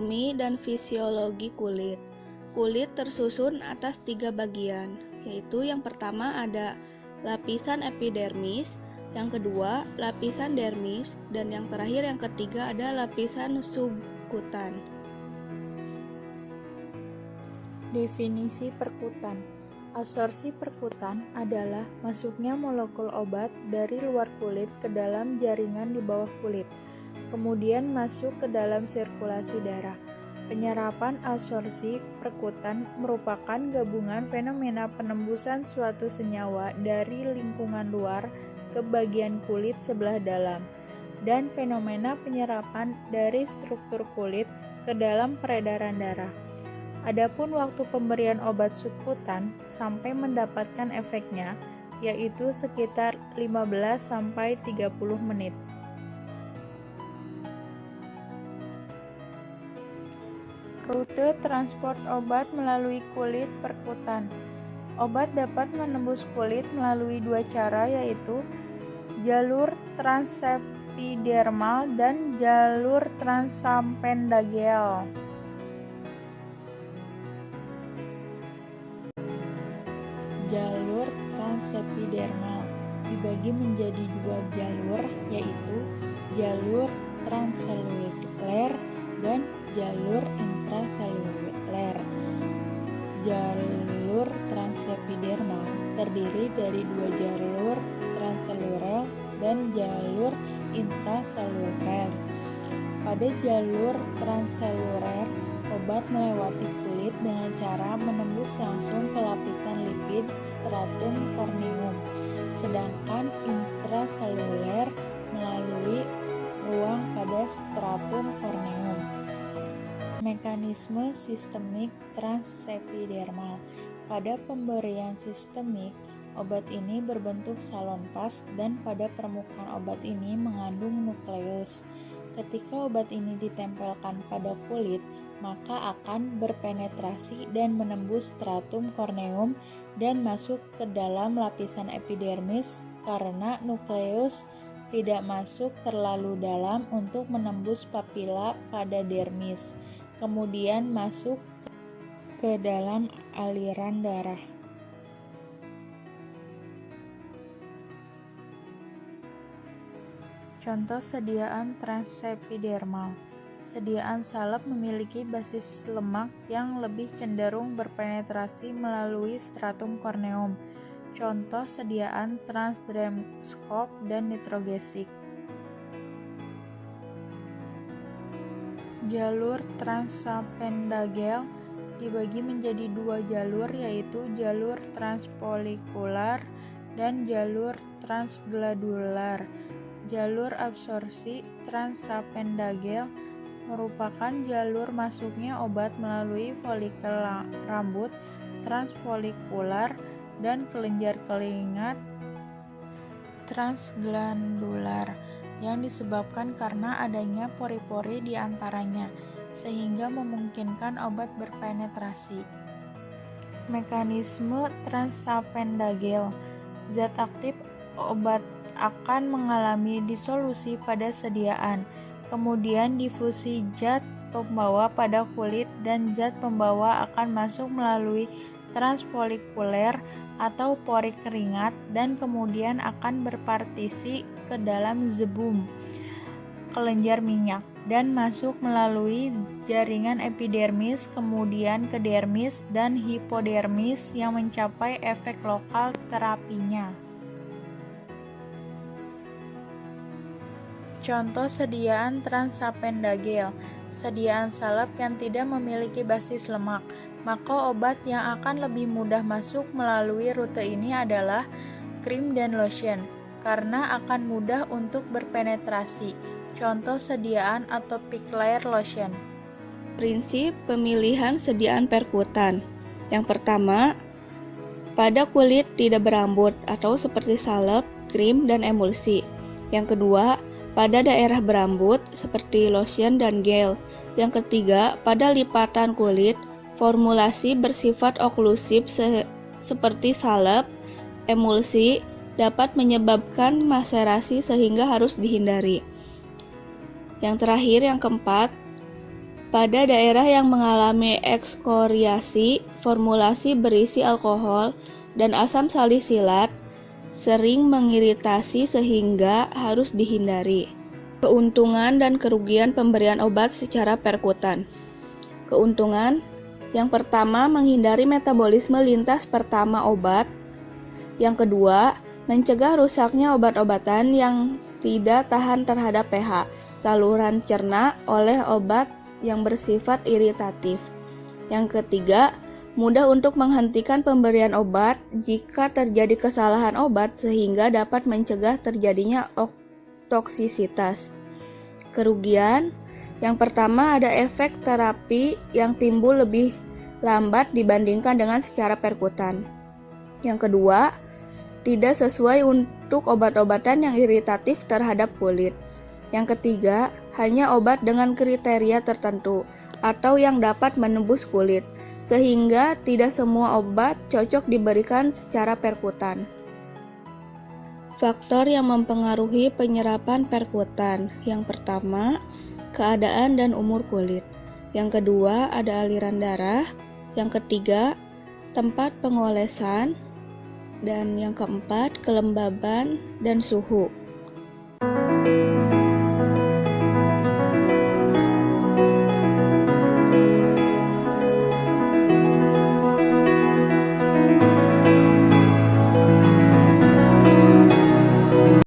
Anatomi dan fisiologi kulit. Kulit tersusun atas 3 bagian, yaitu yang pertama ada lapisan epidermis, yang kedua lapisan dermis, dan yang terakhir yang ketiga ada lapisan subkutan. Definisi perkutan. Absorpsi perkutan adalah masuknya molekul obat dari luar kulit ke dalam jaringan di bawah kulit, kemudian masuk ke dalam sirkulasi darah. Penyerapan absorpsi perkutan merupakan gabungan fenomena penembusan suatu senyawa dari lingkungan luar ke bagian kulit sebelah dalam, dan fenomena penyerapan dari struktur kulit ke dalam peredaran darah. Adapun waktu pemberian obat subkutan sampai mendapatkan efeknya, yaitu sekitar 15-30 menit. Rute transport obat melalui kulit perkutan. Obat dapat menembus kulit melalui 2 cara, yaitu jalur transepidermal dan jalur transampendageal. Jalur transepidermal dibagi menjadi 2 jalur, yaitu jalur transseluler dan jalur intraseluler. Jalur transepidermal terdiri dari 2 jalur transseluler dan jalur intraseluler. Pada jalur transseluler, obat melewati kulit dengan cara menembus langsung ke lapisan lipid stratum corneum, sedangkan intraseluler melalui ruang pada stratum corneum. Mekanisme sistemik transepidermal. Pada pemberian sistemik, obat ini berbentuk salon pas dan pada permukaan obat ini mengandung nukleus. Ketika obat ini ditempelkan pada kulit, maka akan berpenetrasi dan menembus stratum corneum dan masuk ke dalam lapisan epidermis karena nukleus tidak masuk terlalu dalam untuk menembus papila pada dermis, kemudian masuk ke dalam aliran darah. Contoh sediaan transepidermal. Sediaan salep memiliki basis lemak yang lebih cenderung berpenetrasi melalui stratum corneum. Contoh sediaan transdermskop dan nitrogesik. Jalur transampendageal dibagi menjadi 2 jalur, yaitu jalur transfolikular dan jalur transglandular. Jalur absorpsi transampendageal merupakan jalur masuknya obat melalui folikel rambut transfolikular dan kelenjar keringat transglandular yang disebabkan karena adanya pori-pori di antaranya, sehingga memungkinkan obat berpenetrasi. Mekanisme transampendageal. Zat aktif obat akan mengalami disolusi pada sediaan, kemudian difusi zat pembawa pada kulit, dan zat pembawa akan masuk melalui transfolikuler atau pori keringat dan kemudian akan berpartisi ke dalam zebum, kelenjar minyak, dan masuk melalui jaringan epidermis, kemudian ke dermis dan hipodermis yang mencapai efek lokal terapinya. Contoh sediaan transampendageal. Sediaan salep yang tidak memiliki basis lemak, maka obat yang akan lebih mudah masuk melalui rute ini adalah krim dan lotion, karena akan mudah untuk berpenetrasi. Contoh sediaan atopic layer lotion. Prinsip pemilihan sediaan perkutan. Yang pertama, pada kulit tidak berambut atau seperti salep, krim, dan emulsi. Yang kedua, pada daerah berambut seperti lotion dan gel. Yang ketiga, pada lipatan kulit, formulasi bersifat oklusif seperti salep, emulsi dapat menyebabkan maserasi sehingga harus dihindari. Yang terakhir, yang keempat, Pada daerah yang mengalami ekskoriasi, formulasi berisi alkohol dan asam salisilat sering mengiritasi sehingga harus dihindari. Keuntungan dan kerugian pemberian obat secara perkutan. Keuntungan yang pertama, menghindari metabolisme lintas pertama obat. Yang kedua, mencegah rusaknya obat-obatan yang tidak tahan terhadap pH saluran cerna oleh obat yang bersifat iritatif. Yang ketiga, mudah untuk menghentikan pemberian obat jika terjadi kesalahan obat sehingga dapat mencegah terjadinya toksisitas. Kerugian yang pertama, ada efek terapi yang timbul lebih lambat dibandingkan dengan secara perkutan. Yang kedua, tidak sesuai untuk obat-obatan yang iritatif terhadap kulit. Yang ketiga, hanya obat dengan kriteria tertentu atau yang dapat menembus kulit, sehingga tidak semua obat cocok diberikan secara perkutan. Faktor yang mempengaruhi penyerapan perkutan. Yang pertama, keadaan dan umur kulit. Yang kedua, ada aliran darah. Yang ketiga, tempat pengolesan. Dan yang keempat, kelembaban dan suhu.